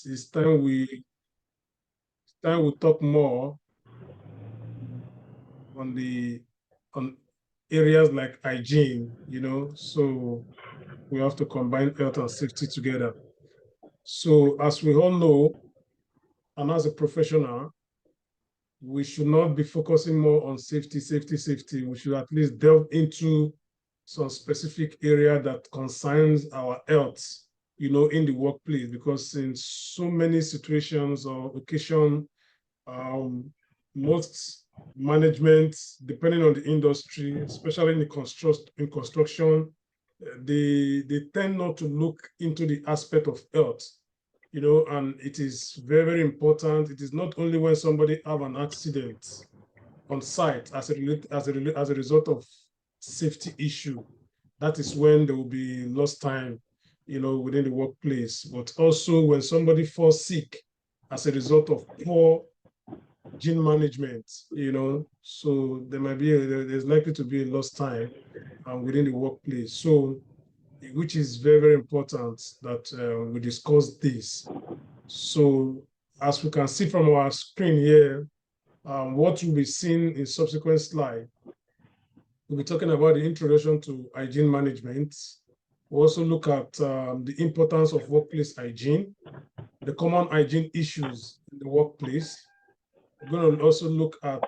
it's time we talk more on on areas like hygiene, so we have to combine health and safety together. So as we all know, and as a professional, we should not be focusing more on safety, safety, safety. We should at least delve into some specific area that concerns our health, in the workplace, because in so many situations or occasion, most management, depending on the industry, especially in construction, they tend not to look into the aspect of health, and it is very, very important. It is not only when somebody have an accident on site as a result of safety issue, that is when there will be lost time, within the workplace, but also when somebody falls sick as a result of poor gene management, so there's likely to be a lost time within the workplace. So, which is very, very important that we discuss this. So, as we can see from our screen here, what will be seen in subsequent slide, we'll be talking about the introduction to hygiene management. We'll also look at the importance of workplace hygiene, the common hygiene issues in the workplace. We're going to also look at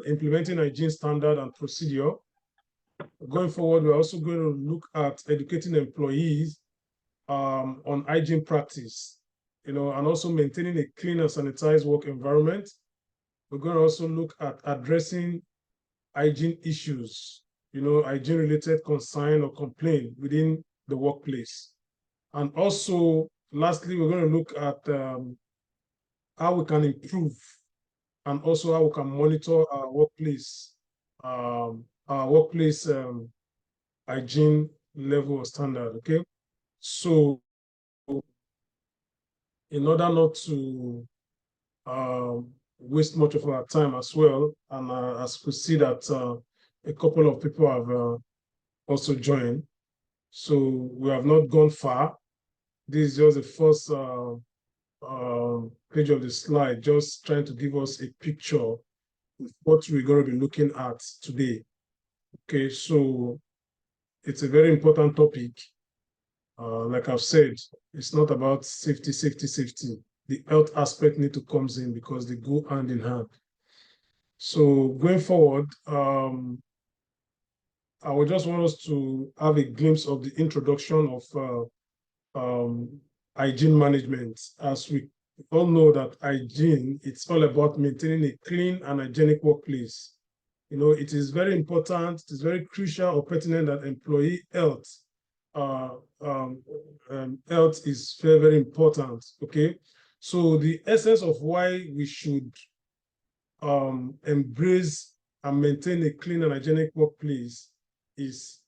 implementing hygiene standard and procedure. Going forward, we're also going to look at educating employees on hygiene practice, and also maintaining a clean and sanitized work environment. We're going to also look at addressing hygiene issues, hygiene-related concern or complaint within the workplace. And also, lastly, we're going to look at how we can improve and also how we can monitor our workplace hygiene level or standard, okay? So in order not to waste much of our time as well, and as we see that a couple of people have also joined, so we have not gone far. This is just the first page of the slide, just trying to give us a picture of what we're going to be looking at today. Okay, so it's a very important topic. Like I've said, it's not about safety, safety, safety. The health aspect need to come in because they go hand in hand. So going forward, I would just want us to have a glimpse of the introduction of hygiene management. As we all know that hygiene, it's all about maintaining a clean and hygienic workplace. It is very important, it is very crucial or pertinent that employee health health is very, very important, okay? So the essence of why we should embrace and maintain a clean and hygienic workplace is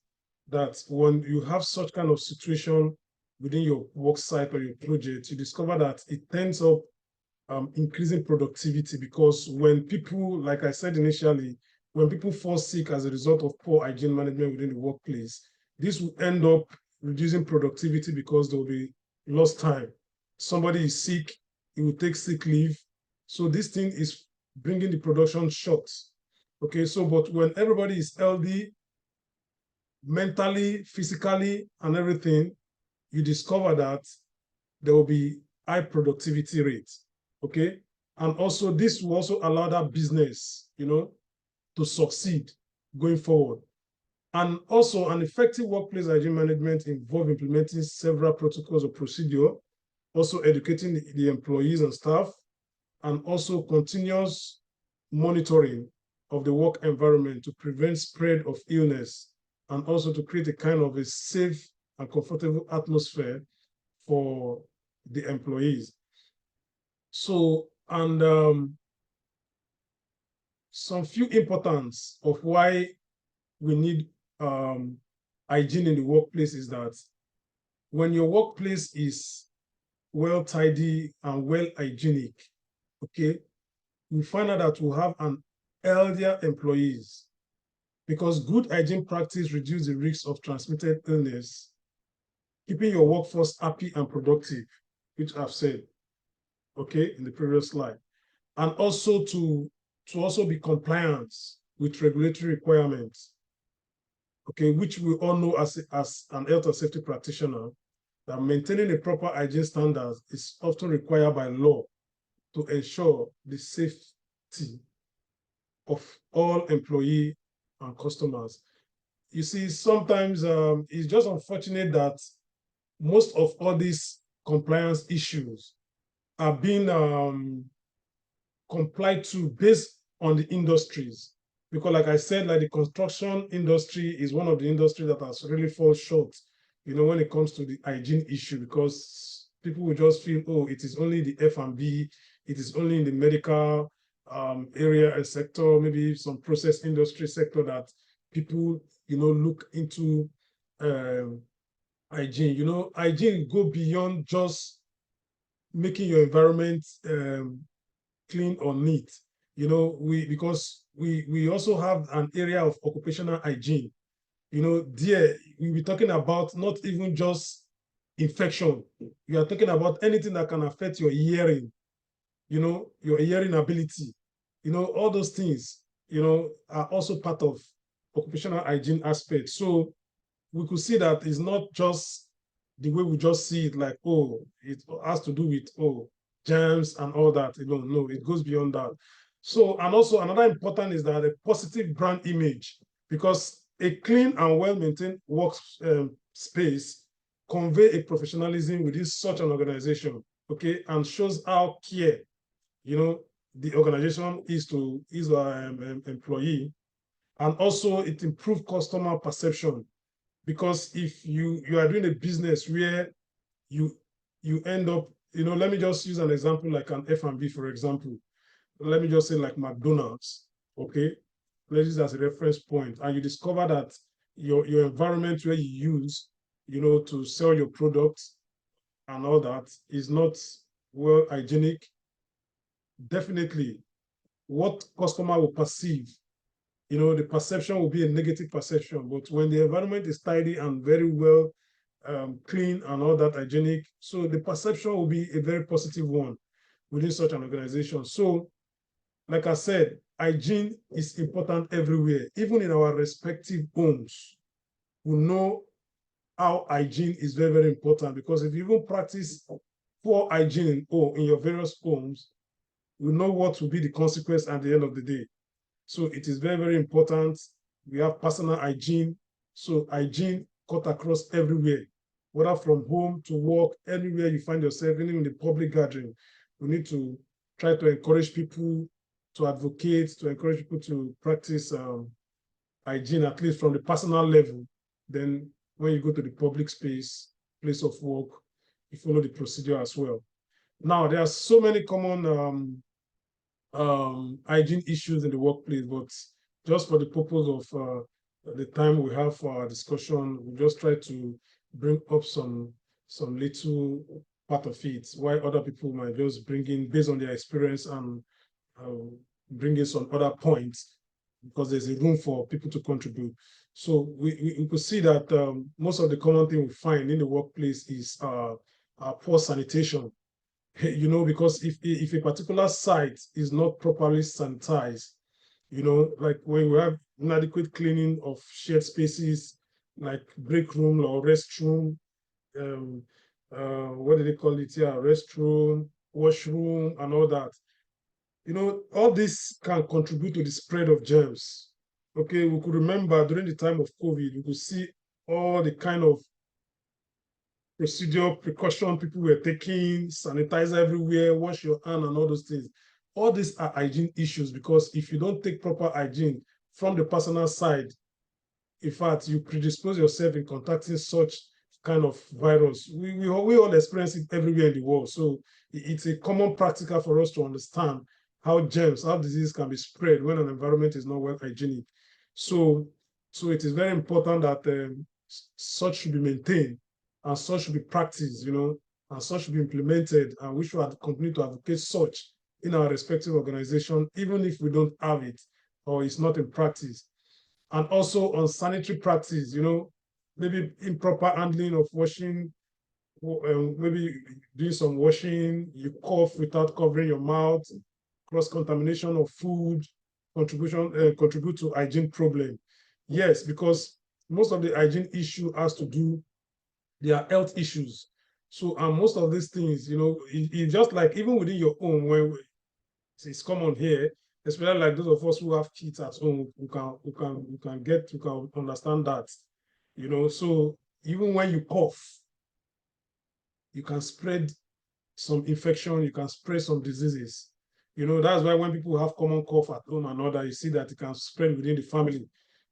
that when you have such kind of situation within your work site or your project, you discover that it ends up increasing productivity, because when people, like I said initially, when people fall sick as a result of poor hygiene management within the workplace, this will end up reducing productivity because there will be lost time. Somebody is sick, he will take sick leave. So this thing is bringing the production short. Okay, so but when everybody is healthy, mentally, physically, and everything, you discover that there will be high productivity rates. Okay, and also this will also allow that business, to succeed going forward. And also, an effective workplace hygiene management involves implementing several protocols or procedure, also educating the employees and staff, and also continuous monitoring of the work environment to prevent spread of illness, and also to create a kind of a safe and comfortable atmosphere for the employees. So, and some few importance of why we need hygiene in the workplace is that when your workplace is well tidy and well hygienic, okay, you find out that we have an healthier employees, because good hygiene practice reduces the risk of transmitted illness, keeping your workforce happy and productive, which I've said. okay, in the previous slide. And also to also be compliant with regulatory requirements, okay, which we all know as an health and safety practitioner, that maintaining a proper hygiene standards is often required by law to ensure the safety of all employee and customers. You see, sometimes it's just unfortunate that most of all these compliance issues are being complied to based on the industries. Because like I said, like the construction industry is one of the industries that has really fall short, when it comes to the hygiene issue, because people will just feel, oh, it is only the F&B, it is only in the medical area and sector, maybe some process industry sector that people, look into um, hygiene. Hygiene go beyond just making your environment clean or neat. Because we also have an area of occupational hygiene. There we'll be talking about not even just infection. You are talking about anything that can affect your hearing, your hearing ability. All those things, are also part of occupational hygiene aspect. So we could see that it's not just the way we just see it, like, oh, it has to do with, oh, germs and all that. No, it goes beyond that. So, and also another important is that a positive brand image, because a clean and well-maintained work space convey a professionalism within such an organization, okay, and shows how care, the organization is to his employee, and also it improves customer perception, because if you are doing a business where you you end up, let me just use an example like an F&B, for example. Let me just say like McDonald's, okay? Let's use as a reference point, and you discover that your environment where you use, to sell your products and all that is not well hygienic. Definitely, what customer will perceive, the perception will be a negative perception. But when the environment is tidy and very well clean and all that hygienic, so the perception will be a very positive one within such an organization. So, like I said, hygiene is important everywhere, even in our respective homes. We know how hygiene is very, very important, because if you even practice poor hygiene in your various homes, we know what will be the consequence at the end of the day. So it is very, very important. We have personal hygiene. So hygiene cut across everywhere, whether from home to work, anywhere you find yourself, even in the public gathering. We need to try to encourage people to advocate, to encourage people to practice hygiene, at least from the personal level. Then when you go to the public space, place of work, you follow the procedure as well. Now, there are so many common hygiene issues in the workplace, but just for the purpose of the time we have for our discussion, we just try to bring up some little part of it, while other people might just bring in based on their experience and bring in some other points, because there's a room for people to contribute. So we could see that most of the common thing we find in the workplace is poor sanitation. Because if a particular site is not properly sanitized, like when we have inadequate cleaning of shared spaces, like break room or restroom, um, what do they call it here? Restroom, washroom, and all that. All this can contribute to the spread of germs. Okay, we could remember during the time of COVID, we could see all the kind of procedure, precaution people were taking, sanitizer everywhere, wash your hand and all those things. All these are hygiene issues, because if you don't take proper hygiene from the personal side, in fact, you predispose yourself in contacting such kind of virus. We all experience it everywhere in the world. So it's a common practical for us to understand how germs, how disease can be spread when an environment is not well hygienic. So it is very important that such should be maintained, and such should be practiced, and such should be implemented, and we should continue to advocate such in our respective organization, even if we don't have it or it's not in practice. And also on sanitary practice, maybe improper handling of washing maybe doing some washing, you cough without covering your mouth, cross-contamination of food, contribute to hygiene problem. Yes, because most of the hygiene issue has to do, they are health issues. So most of these things, it's just like even within your home, when it's common here, especially like those of us who have kids at home, who can understand that, So even when you cough, you can spread some infection, you can spread some diseases. That's why when people have common cough at home and all that, you see that it can spread within the family.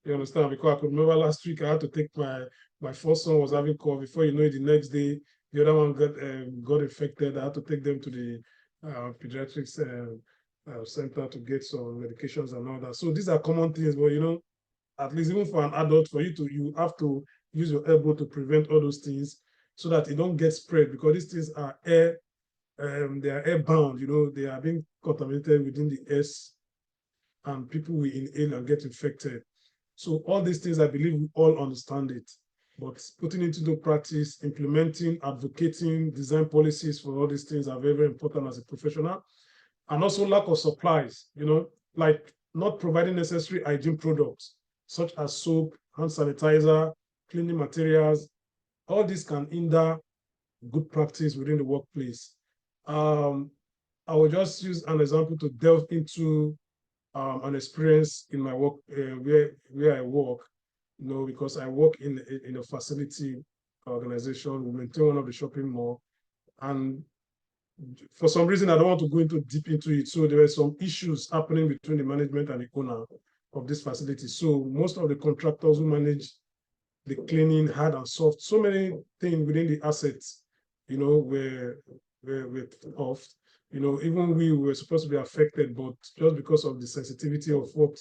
You understand? Because I could remember last week I had to take my first son was having cough. Before you know it, the next day the other one got infected. I had to take them to the pediatrics center to get some medications and all that. So these are common things, but at least even for an adult, you have to use your elbow to prevent all those things so that it don't get spread, because these things are they are airbound, they are being contaminated within the air, and people will inhale and get infected. So all these things, I believe we all understand it, but putting it into practice, implementing, advocating, design policies for all these things are very, very important as a professional. And also lack of supplies, like not providing necessary hygiene products, such as soap, hand sanitizer, cleaning materials. All this can hinder good practice within the workplace. Um, I will just use an example to delve into an experience in my work, where I work, because I work in a facility organization. We maintain one of the shopping mall, and for some reason I don't want to go into deep into it. So there were some issues happening between the management and the owner of this facility. So most of the contractors who manage the cleaning, hard and soft, so many things within the assets, were off. Even we were supposed to be affected, but just because of the sensitivity of what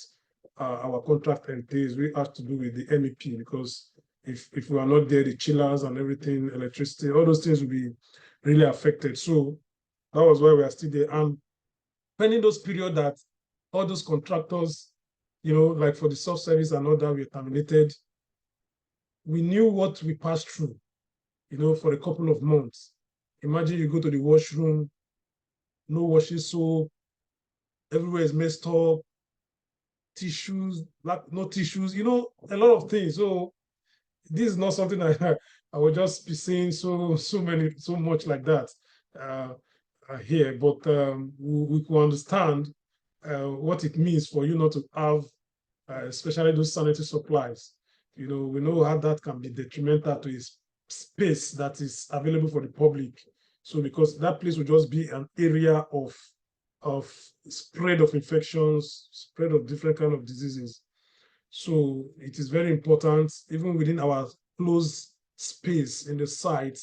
our contract entails, we have to do with the MEP, because if we are not there, the chillers and everything, electricity, all those things will be really affected. So that was why we are still there. And pending those period that all those contractors, like for the soft service and all that, were terminated, we knew what we passed through, for a couple of months. Imagine you go to the washroom, no washing soap, everywhere is messed up, tissues, like no tissues, a lot of things. So this is not something I would just be saying so much like that uh, here, but we can understand what it means for you not to have, especially those sanitary supplies. We know how that can be detrimental to his space that is available for the public. So because that place will just be an area of spread of infections, spread of different kind of diseases. So it is very important, even within our closed space in the site,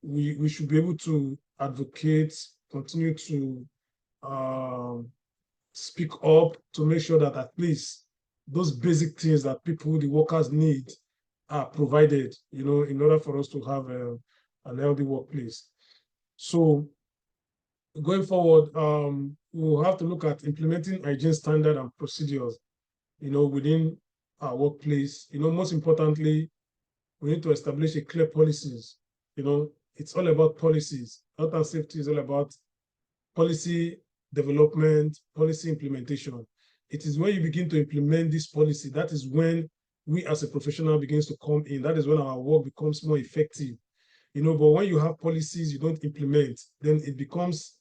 we should be able to advocate, continue to um, speak up to make sure that at least those basic things that people, the workers need, are provided, in order for us to have an healthy workplace. So going forward, we'll have to look at implementing hygiene standard and procedures, within our workplace. Most importantly, we need to establish a clear policies. It's all about policies. Health and safety is all about policy development, policy implementation. It is when you begin to implement this policy, that is when we as a professional begins to come in. That is when our work becomes more effective. But when you have policies you don't implement, then it becomes,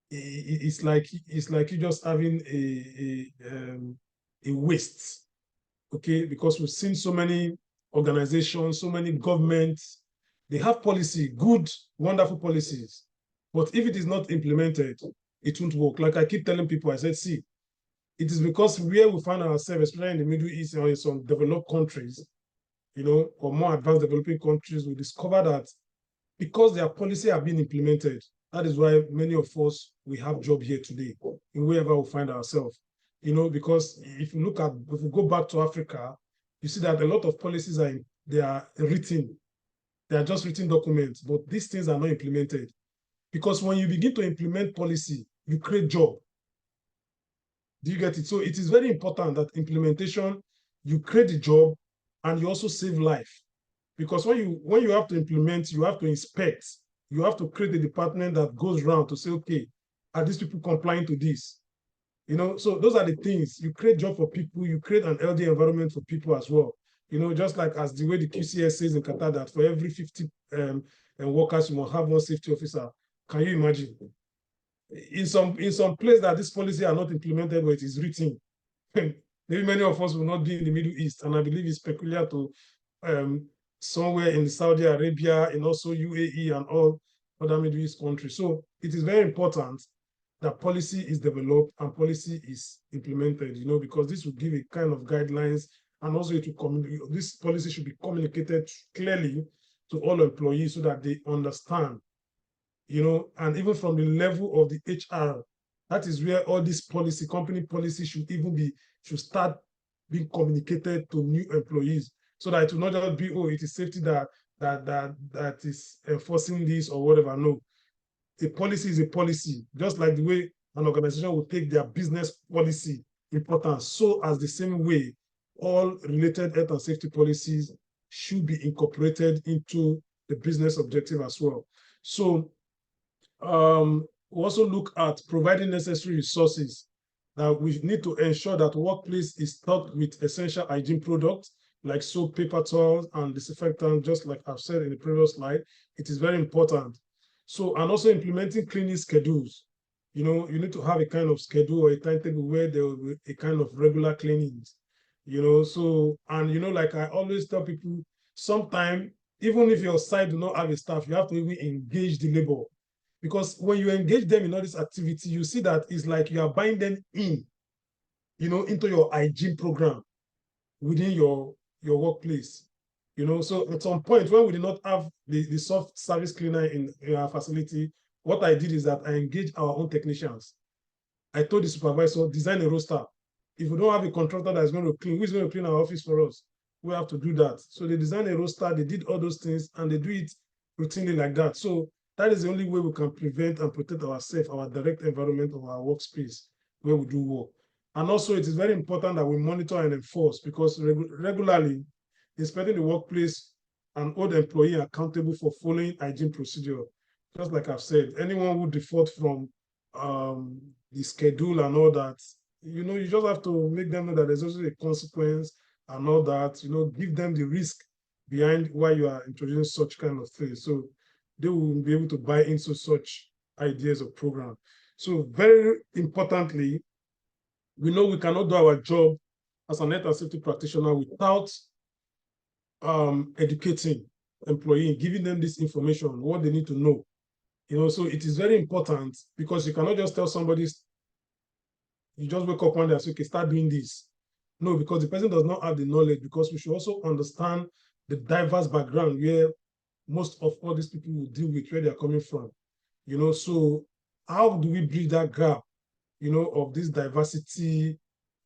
it's like you just having a waste. Okay, because we've seen so many organizations, so many governments, they have policy, good, wonderful policies. But if it is not implemented, it won't work. Like I keep telling people, I said, see, it is because where we find ourselves, especially in the Middle East or in some developed countries, or more advanced developing countries, we discover that because their policy have been implemented, that is why many of us, we have job here today, in wherever we find ourselves. Because if we go back to Africa, you see that a lot of policies they are written, they are just written documents, but these things are not implemented. Because when you begin to implement policy, you create job. Do you get it? So it is very important that implementation, you create a job and you also save life. Because when you have to implement, you have to inspect, you have to create a department that goes around to say, okay, are these people complying to this? So those are the things. You create job for people, you create an healthy environment for people as well. Just like as the way the QCS says in Qatar that for every 50 workers, you must have one safety officer. Can you imagine? In some place that this policy are not implemented, but it is written. Maybe many of us will not be in the Middle East, and I believe it's peculiar to somewhere in Saudi Arabia and also UAE and all other Middle East countries. So it is very important that policy is developed and policy is implemented, because this will give a kind of guidelines, and also this policy should be communicated clearly to all employees so that they understand, and even from the level of the HR, that is where all this policy, company policy should start being communicated to new employees, so that it will not just be, oh, it is safety that is enforcing this or whatever. No, a policy is a policy, just like the way an organization will take their business policy importance. So as the same way, all related health and safety policies should be incorporated into the business objective as well. So we also look at providing necessary resources. Now we need to ensure that workplace is stocked with essential hygiene products like soap, paper towels, and disinfectant, just like I've said in the previous slide. It is very important. So, and also implementing cleaning schedules. You need to have a kind of schedule or a timetable where there will be a kind of regular cleanings. So, and like I always tell people, sometimes, even if your site do not have a staff, you have to even engage the labor. Because when you engage them in all this activity, you see that it's like you are buying them into your hygiene program within your workplace. So at some point when we did not have the soft service cleaner in our facility, what I did is that I engaged our own technicians. I told the supervisor, design a roster. If we don't have a contractor that is going to clean, who is going to clean our office for us? We have to do that. So they designed a roster, they did all those things, and they do it routinely like that. So that is the only way we can prevent and protect ourselves, our direct environment of our workspace where we do work. And also it is very important that we monitor and enforce, because regularly inspecting the workplace and hold the employee accountable for following hygiene procedure. Just like I've said, anyone who default from the schedule and all that, you just have to make them know that there's also a consequence and all that, give them the risk behind why you are introducing such kind of things. So they will be able to buy into such ideas of program. So very importantly, we know we cannot do our job as an health and safety practitioner without educating employee, giving them this information, what they need to know. So it is very important, because you cannot just tell somebody, you just wake up one day and say, okay, start doing this. No, because the person does not have the knowledge, because we should also understand the diverse background where most of all these people will deal with, where they're coming from. So how do we bridge that gap, of this diversity,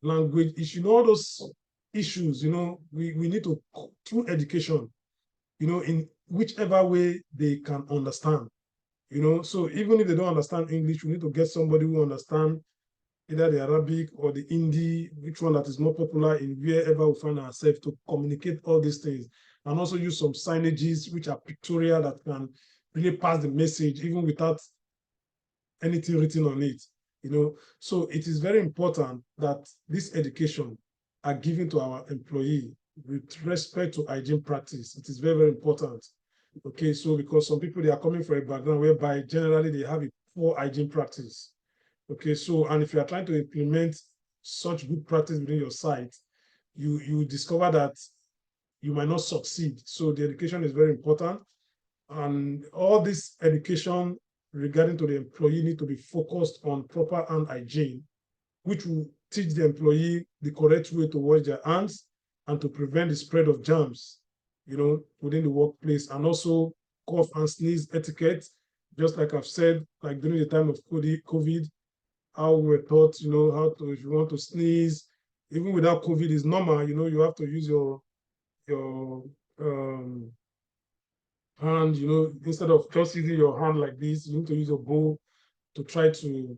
language issue, all those issues, we need to, through education, in whichever way they can understand, so even if they don't understand English, we need to get somebody who understands either the Arabic or the Hindi, which one that is more popular in wherever we find ourselves, to communicate all these things, and also use some signages which are pictorial that can really pass the message even without anything written on it. So it is very important that this education are given to our employee with respect to hygiene practice. It is very, very important. Okay, so because some people, they are coming from a background whereby generally they have a poor hygiene practice. Okay, so, and if you are trying to implement such good practice within your site, you discover that you might not succeed. So the education is very important. And all this education regarding to the employee need to be focused on proper hand hygiene, which will teach the employee the correct way to wash their hands and to prevent the spread of germs, within the workplace, and also cough and sneeze etiquette. Just like I've said, like during the time of COVID, how we were taught, how to, if you want to sneeze, even without COVID is normal, you have to use your hand, instead of just using your hand like this, you need to use your bowl to try to,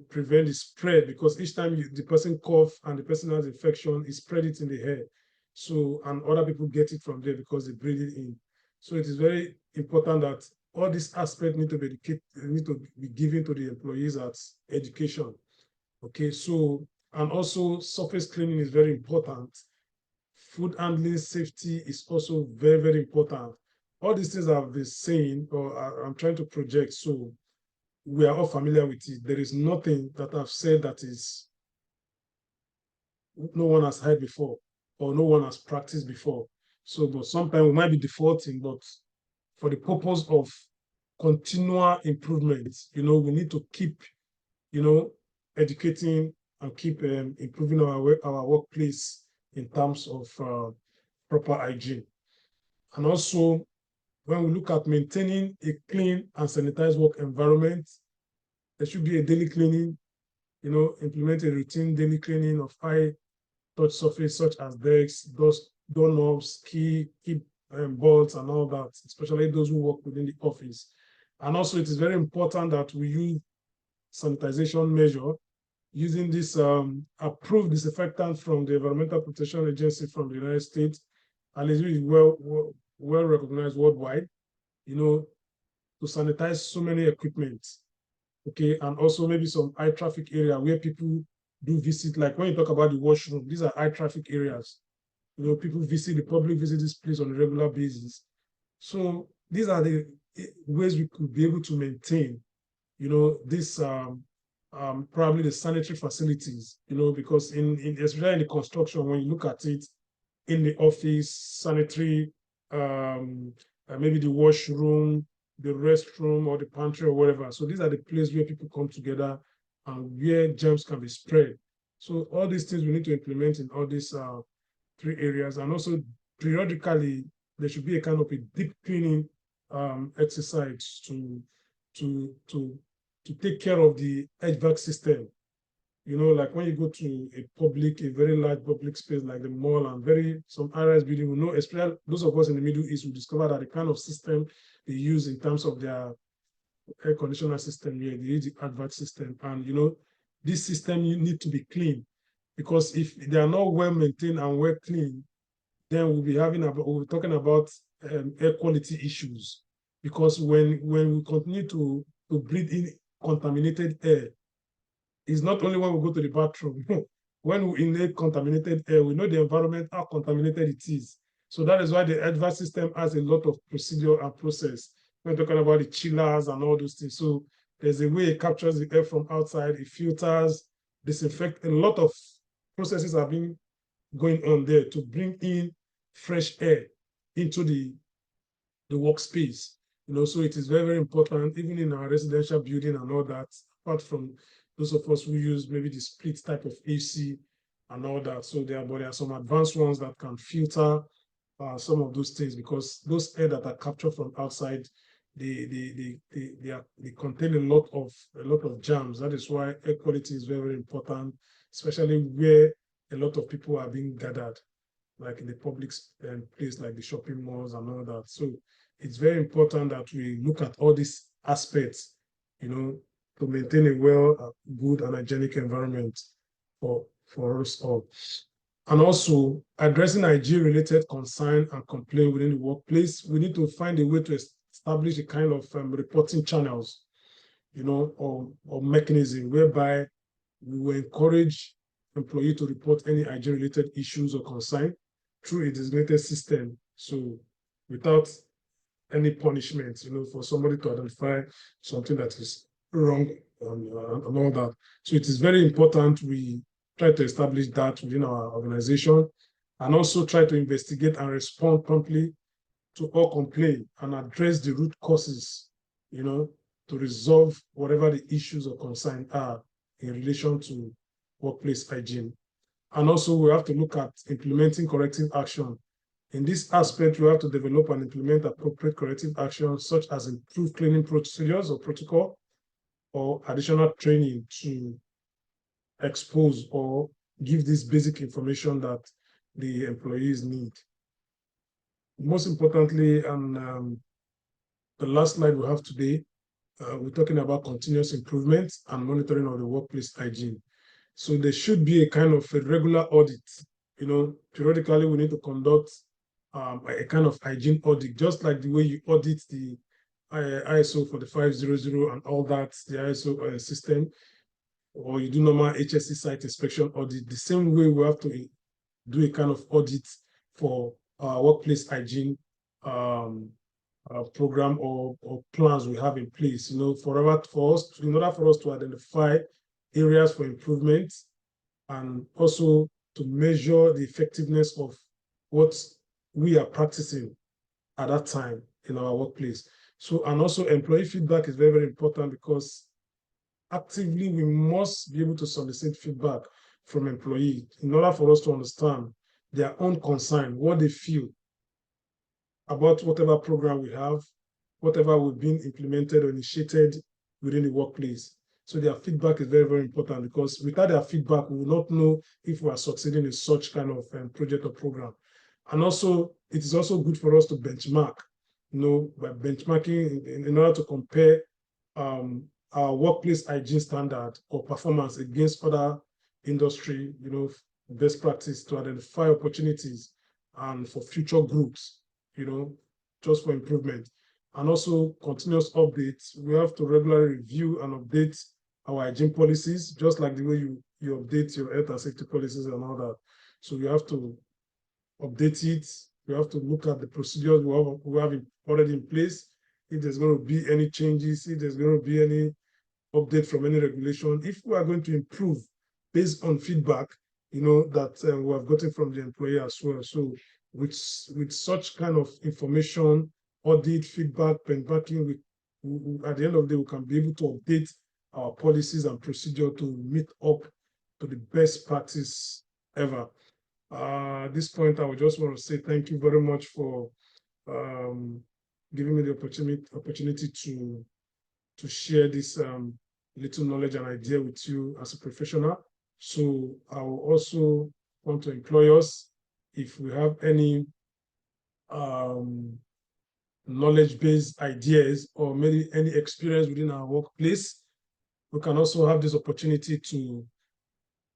prevent the spread, because each time the person cough and the person has infection, it spread it in the air. So, and other people get it from there because they breathe it in. So it is very important that all these aspects need to be given to the employees as education. Okay, so, and also surface cleaning is very important. Food handling safety is also very, very important. All these things I've been saying, or I'm trying to project, so we are all familiar with it. There is nothing that I've said that is no one has heard before or no one has practiced before. So, but sometimes we might be defaulting, but for the purpose of continual improvement, we need to keep, educating and keep improving our workplace in terms of proper hygiene. And also, when we look at maintaining a clean and sanitized work environment, there should be a daily cleaning, implement a routine daily cleaning of high touch surface such as desks, doorknobs, key bolts, and all that, especially those who work within the office. And also, it is very important that we use sanitization measure using this approved disinfectant from the Environmental Protection Agency from the United States, and is really well recognized worldwide, to sanitize so many equipment. Okay, and also maybe some high traffic area where people do visit, like when you talk about the washroom, these are high traffic areas. People the public visit this place on a regular basis. So these are the ways we could be able to maintain, this probably the sanitary facilities, because especially in the construction, when you look at it in the office, sanitary, maybe the washroom, the restroom, or the pantry, or whatever. So these are the places where people come together and where germs can be spread. So all these things we need to implement in all these three areas. And also periodically, there should be a kind of a deep cleaning exercise to take care of the HVAC system. Like when you go to a very large public space like the mall and some areas building, we know, especially those of us in the Middle East, we discover that the kind of system they use in terms of their air conditioner system here, they use the HVAC system. And this system you need to be clean, because if they are not well maintained and well clean, then we'll be talking about air quality issues. Because when we continue to breathe in contaminated air, it's not only when we go to the bathroom. When we inhale contaminated air, we know the environment, how contaminated it is. So that is why the HVAC system has a lot of procedure and process. We're talking about the chillers and all those things. So there's a way it captures the air from outside, it filters, disinfect. A lot of processes are being going on there to bring in fresh air into the workspace. So it is very, very important, even in our residential building and all that, apart from those of us who use maybe the split type of AC and all that. So there are some advanced ones that can filter some of those things, because those air that are captured from outside, they contain a lot of germs. That is why air quality is very, very important, especially where a lot of people are being gathered, like in the public place, like the shopping malls and all that. So it's very important that we look at all these aspects, to maintain a good and hygienic environment for us all. And also, addressing hygiene-related concern and complaint within the workplace, we need to find a way to establish a kind of reporting channels, or mechanism whereby we will encourage employee to report any hygiene-related issues or concern through a designated system. So without any punishment, for somebody to identify something that is wrong and all that. So it is very important we try to establish that within our organization, and also try to investigate and respond promptly to all complaints and address the root causes, to resolve whatever the issues or concerns are in relation to workplace hygiene. And also we have to look at implementing corrective action. In this aspect, we have to develop and implement appropriate corrective actions, such as improved cleaning procedures or protocol, or additional training to expose or give this basic information that the employees need. Most importantly, and the last slide we have today, we're talking about continuous improvement and monitoring of the workplace hygiene. So there should be a kind of a regular audit periodically we need to conduct a kind of hygiene audit, just like the way you audit the ISO 4500 and all that, the ISO system, or you do normal HSE site inspection audit. The same way we have to do a kind of audit for our workplace hygiene program or plans we have in place. In order for us to identify areas for improvement and also to measure the effectiveness of what we are practicing at that time in our workplace. So, and also employee feedback is very, very important, because actively we must be able to solicit feedback from employees in order for us to understand their own concern, what they feel about whatever program we have, whatever we've been implemented or initiated within the workplace. So their feedback is very, very important, because without their feedback, we will not know if we are succeeding in such kind of project or program. And also, it is also good for us to benchmark, by benchmarking in order to compare our workplace hygiene standard or performance against other industry, best practice, to identify opportunities and for future groups, just for improvement. And also continuous updates. We have to regularly review and update our hygiene policies, just like the way you update your health and safety policies and all that. So we have to update it. We have to look at the procedures we have already in place. If there's going to be any changes, if there's going to be any update from any regulation, if we are going to improve based on feedback, that we have gotten from the employee as well. So with such kind of information, audit, feedback, benchmarking, at the end of the day, we can be able to update our policies and procedure to meet up to the best practice ever. At this point, I would just want to say thank you very much for giving me the opportunity to share this little knowledge and idea with you as a professional. So I will also want to employ us, if we have any knowledge-based ideas or maybe any experience within our workplace, we can also have this opportunity to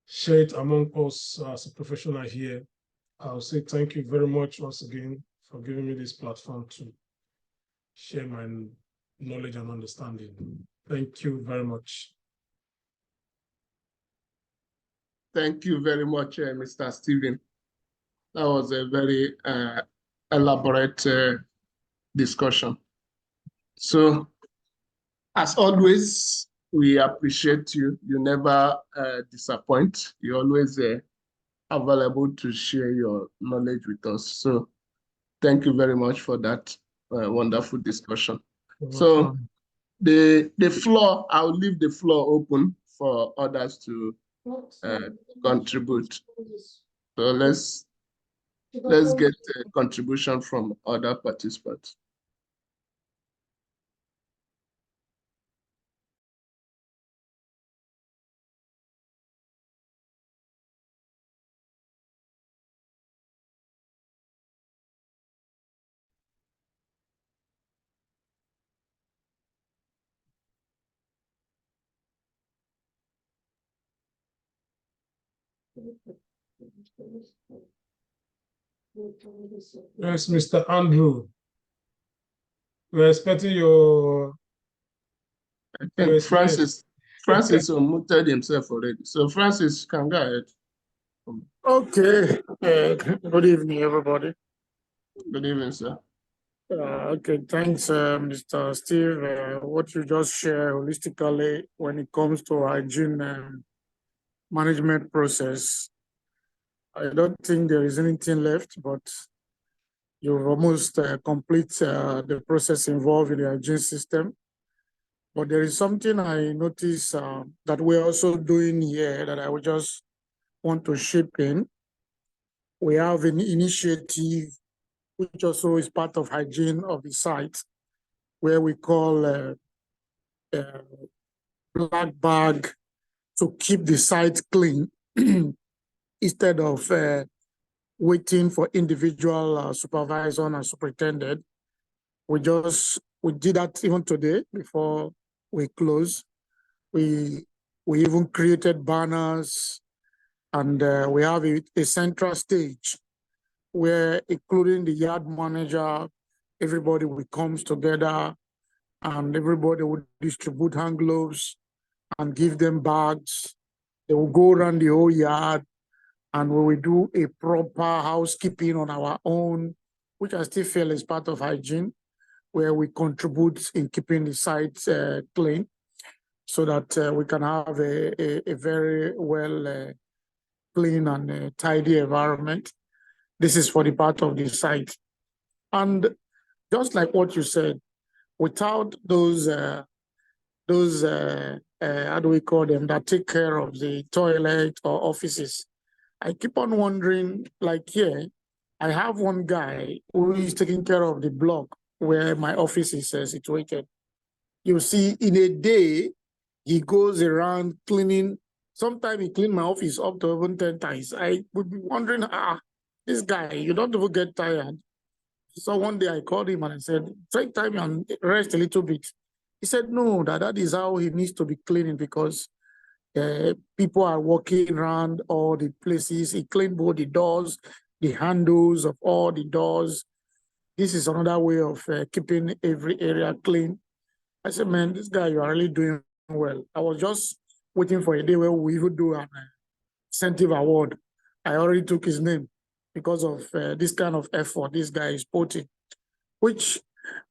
share it among us as a professional here. I'll say thank you very much once again for giving me this platform to share my knowledge and understanding. Thank you very much. Thank you very much, Mr. Stephen. That was a very elaborate discussion. So, as always, we appreciate you. You never disappoint. You're always available to share your knowledge with us. So, thank you very much for that wonderful discussion. So, the floor, I'll leave the floor open for others to contribute. So let's get a contribution from other participants. Yes, Mr. Andrew. We're expecting your. I think Francis unmuted himself already. So Francis, can go ahead. Okay. Good evening, everybody. Good evening, sir. Okay, thanks, Mr. Steve. What you just shared holistically when it comes to hygiene management process, I don't think there is anything left, but you've almost complete the process involved in the hygiene system. But there is something I noticed that we're also doing here that I would just want to chip in. We have an initiative which also is part of hygiene of the site, where we call black bag to keep the site clean instead of waiting for individual supervisor and superintendent. We did that even today before we close. We even created banners And we have a central stage where, including the yard manager, everybody will comes together and everybody will distribute hand gloves and give them bags. They will go around the whole yard and we will do a proper housekeeping on our own, which I still feel is part of hygiene, where we contribute in keeping the sites clean so that we can have a very well clean and tidy environment. This is for the part of the site. And just like what you said, without those how do we call them, that take care of the toilet or offices, I keep on wondering, like here, I have one guy who is taking care of the block where my office is situated. You see, in a day, he goes around cleaning. Sometimes he clean my office up to even 10 times. I would be wondering, this guy, you don't even get tired. So one day I called him and I said, take time and rest a little bit. He said, no, that is how he needs to be cleaning because people are walking around all the places. He cleaned both the doors, the handles of all the doors. This is another way of keeping every area clean. I said, man, this guy, you are really doing well. I was just waiting for a day where we would do an incentive award. I already took his name because of this kind of effort this guy is putting, which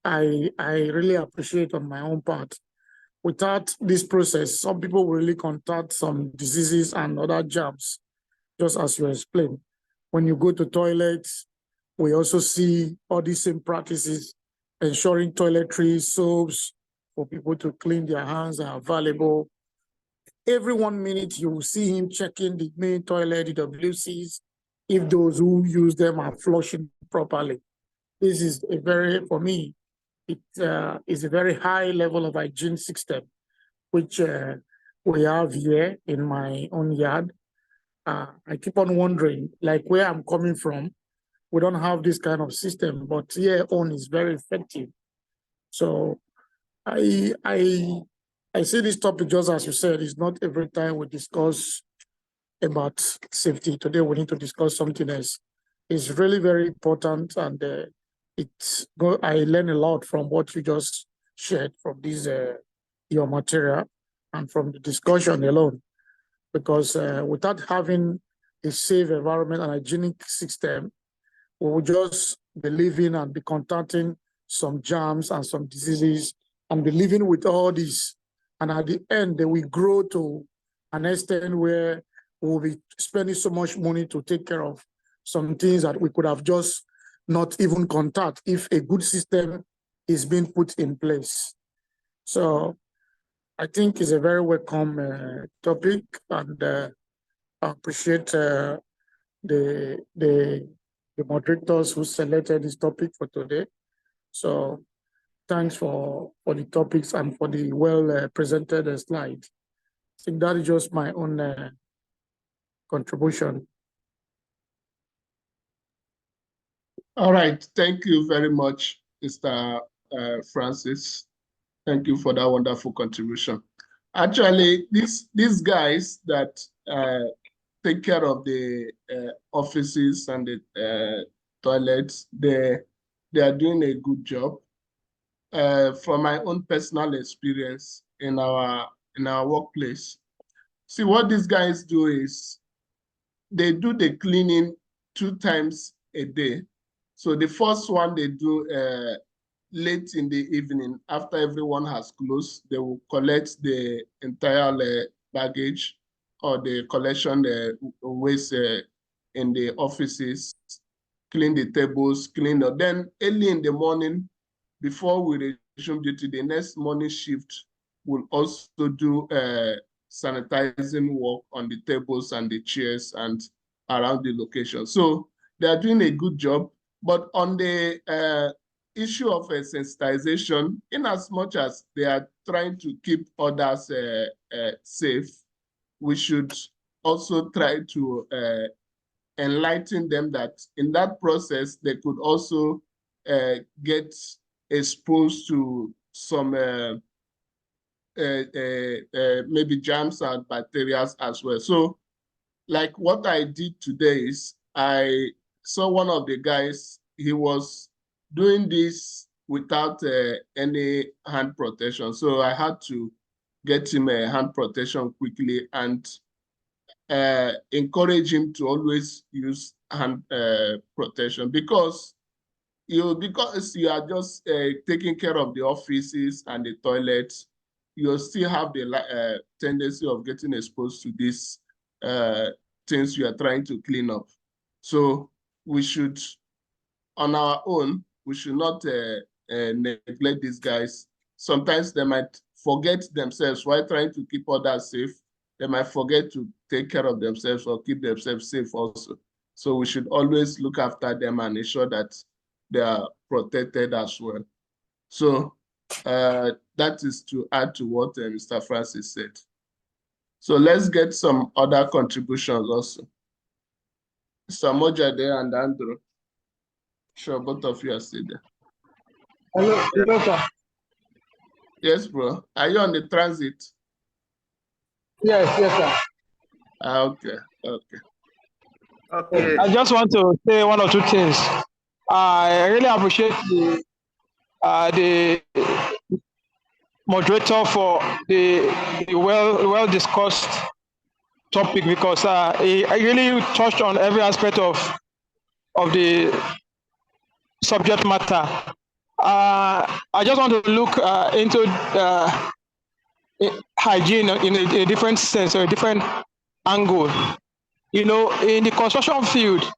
I really appreciate on my own part. Without this process, some people will really contract some diseases and other germs, just as you explained. When you go to toilets, we also see all these same practices, ensuring toiletries, soaps for people to clean their hands are available. Every 1 minute, you will see him checking the main toilet, the WCs, if those who use them are flushing properly. This is a very, for me, it is a very high level of hygiene system, which we have here in my own yard. I keep on wondering, like where I'm coming from, we don't have this kind of system, but here on is very effective. So I see this topic, just as you said, it's not every time we discuss about safety. Today we need to discuss something else. It's really very important, and I learn a lot from what you just shared from this your material and from the discussion alone. Because without having a safe environment and hygienic system, we will just be living and be contacting some germs and some diseases and be living with all this. And at the end, they will grow to an extent where we'll be spending so much money to take care of some things that we could have just not even contact if a good system is being put in place. So I think it's a very welcome topic, and I appreciate the moderators who selected this topic for today. So thanks for the topics and for the well presented slide. I think that is just my own contribution. All right, thank you very much, Mr. Francis. Thank you for that wonderful contribution. Actually, these guys that take care of the offices and the toilets, they are doing a good job. From my own personal experience in our workplace, see what these guys do is they do the cleaning 2 times a day. So the first one they do late in the evening after everyone has closed. They will collect the entire baggage or the collection waste in the offices, clean the tables, then early in the morning before we resume duty, the next morning shift will also do sanitizing work on the tables and the chairs and around the location. So they are doing a good job. But on the issue of sensitization, in as much as they are trying to keep others safe, we should also try to enlighten them that in that process, they could also get exposed to some maybe germs and bacteria as well. So like what I did today is I saw one of the guys, he was doing this without any hand protection. So I had to get him a hand protection quickly and encourage him to always use hand protection because you are just taking care of the offices and the toilets, you still have the tendency of getting exposed to these things you are trying to clean up. So we should, on our own, we should not neglect these guys. Sometimes they might forget themselves while trying to keep others safe. They might forget to take care of themselves or keep themselves safe also. So we should always look after them and ensure that they are protected as well. So that is to add to what Mr. Francis said. So let's get some other contributions also. Mr. Mojade and Andrew. Sure, both of you are still there. Hello, sir. Yes, bro. Are you on the transit? Yes, sir. Okay. Okay. I just want to say one or two things. I really appreciate the moderator for the well discussed topic because he really touched on every aspect of the subject matter. I just want to look into hygiene in a different sense or a different angle. You know, in the construction field,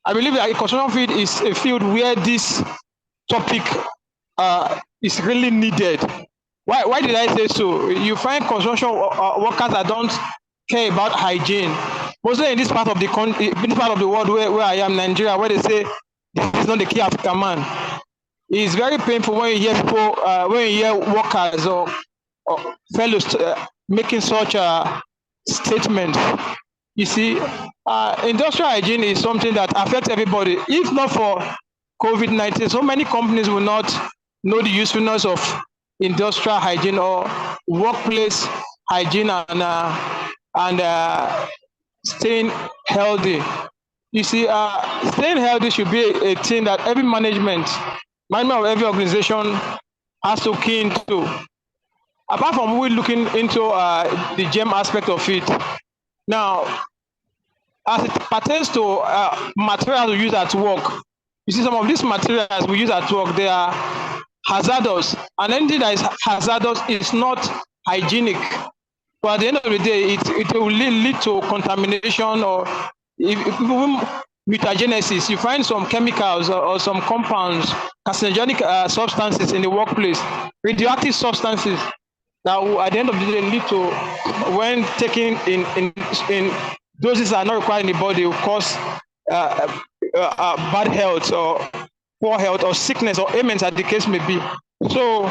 I believe that the construction field is a field where this topic is really needed. Why did I say so? You find construction workers that don't care about hygiene. Mostly in this part of the world where I am, Nigeria, where they say this is not the key African man. It's very painful when you hear people, when you hear workers or fellows making such a statement. You see, industrial hygiene is something that affects everybody. If not for COVID-19, so many companies will not know the usefulness of industrial hygiene or workplace hygiene and staying healthy. You see, staying healthy should be a thing that every management of every organization has to key into. Apart from we looking into the gem aspect of it, now, as it pertains to materials we use at work, you see some of these materials we use at work, they are hazardous, and anything that is hazardous is not hygienic. But at the end of the day, it will lead to contamination or even mutagenesis. You find some chemicals or some compounds, carcinogenic substances in the workplace, radioactive substances that will, at the end of the day, lead to, when taken in doses that are not required in the body, will cause bad health or poor health or sickness or ailments, as the case may be. So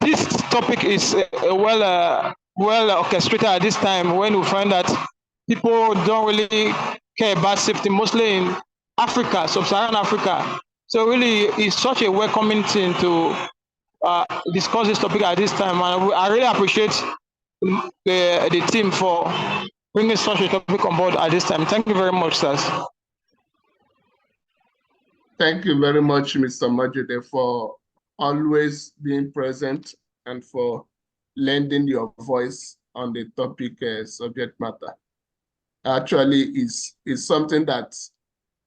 this topic is well orchestrated at this time, when we find that people don't really care about safety, mostly in Africa, sub-Saharan Africa. So really, it's such a welcoming thing to discuss this topic at this time, and I really appreciate the team for bringing such a topic on board at this time. Thank you very much, sirs. Thank you very much, Mr. Majide, for always being present and for lending your voice on the topic subject matter. Actually, is something that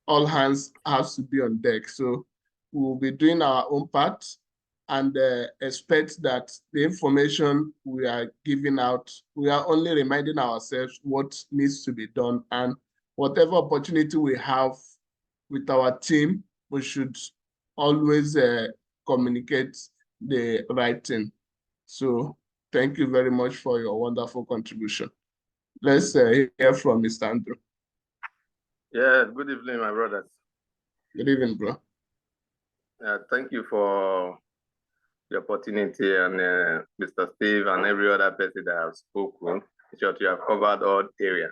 all hands has to be on deck. So we'll be doing our own part and expect that the information we are giving out, we are only reminding ourselves what needs to be done, and whatever opportunity we have with our team, we should always communicate the right thing. So thank you very much for your wonderful contribution. Let's hear from Mr. Andrew. Yeah, good evening, my brothers. Good evening, bro. Thank you for the opportunity, and Mr. Steve and every other person that have spoken. You have covered all areas.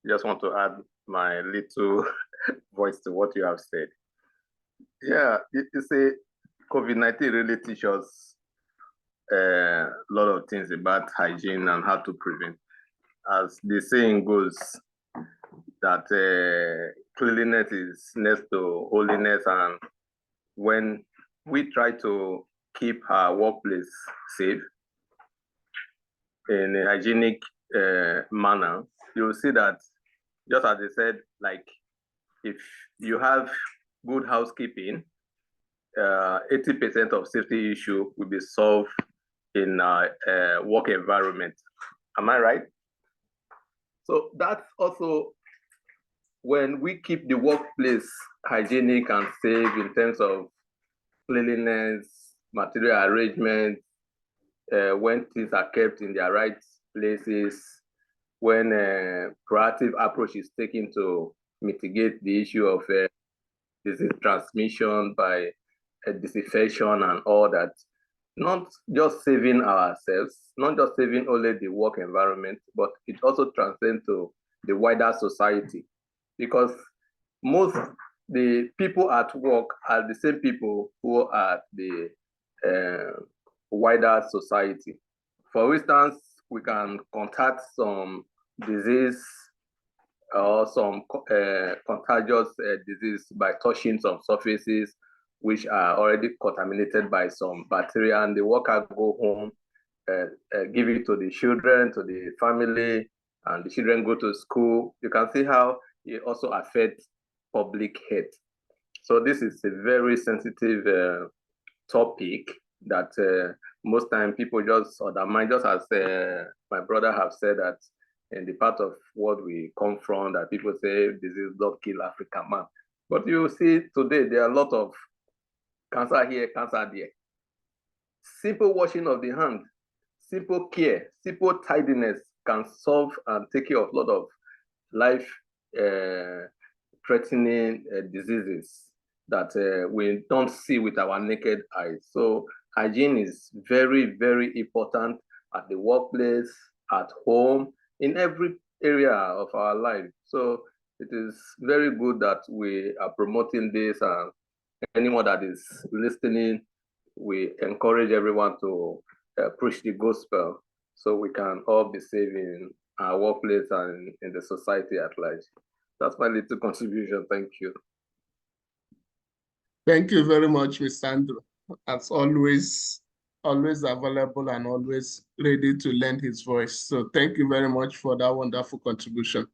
Just want to add my little voice to what you have said. Yeah, you say COVID-19 really teaches us a lot of things about hygiene and how to prevent. as the saying goes, that cleanliness is next to holiness, and when we try to keep our workplace safe in a hygienic manner, you'll see that, just as they said, like if you have good housekeeping, 80% of safety issue will be solved in work environment. Am I right? So that's also when we keep the workplace hygienic and safe in terms of cleanliness, material arrangement, when things are kept in their right places, when proactive approach is taken to mitigate the issue of disease transmission by disinfection and all that, not just saving ourselves, not just saving only the work environment, but it also transcends to the wider society, because most the people at work are the same people who are the wider society. For instance, we can contact some disease or some contagious disease by touching some surfaces which are already contaminated by some bacteria, and the worker go home, give it to the children, to the family, and the children go to school. You can see how it also affects public health. So this is a very sensitive topic that most time people just undermine, just as my brother have said that in the part of what we come from, that people say disease don't kill African man. But you see today, there are a lot of cancer here, cancer there. Simple washing of the hand, simple care, simple tidiness can solve and take care of a lot of life threatening diseases that we don't see with our naked eyes. So hygiene is very, very important at the workplace, at home, in every area of our life. So it is very good that we are promoting this, and anyone that is listening, we encourage everyone to preach the gospel so we can all be safe in our workplace and in the society at large. That's my little contribution. Thank you. Thank you very much, Mr. Andrew. As always available and always ready to lend his voice. So thank you very much for that wonderful contribution.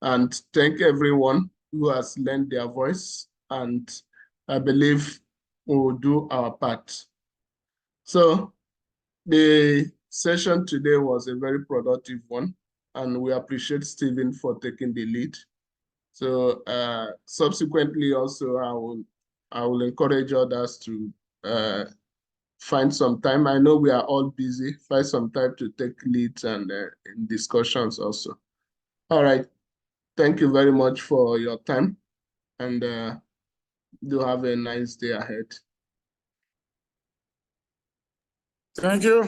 And thank everyone who has lent their voice. And I believe we will do our part. So the session today was a very productive one, and we appreciate Stephen for taking the lead. So subsequently also, I will encourage others to find some time. I know we are all busy. Find some time to take leads and in discussions also. All right. Thank you very much for your time, and do have a nice day ahead. Thank you.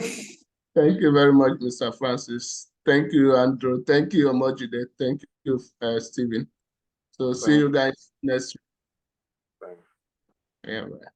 Thank you very much, Mr. Francis. Thank you, Andrew. Thank you, Omojide. Thank you, Stephen. So see you guys next week. Bye. Yeah. Bye.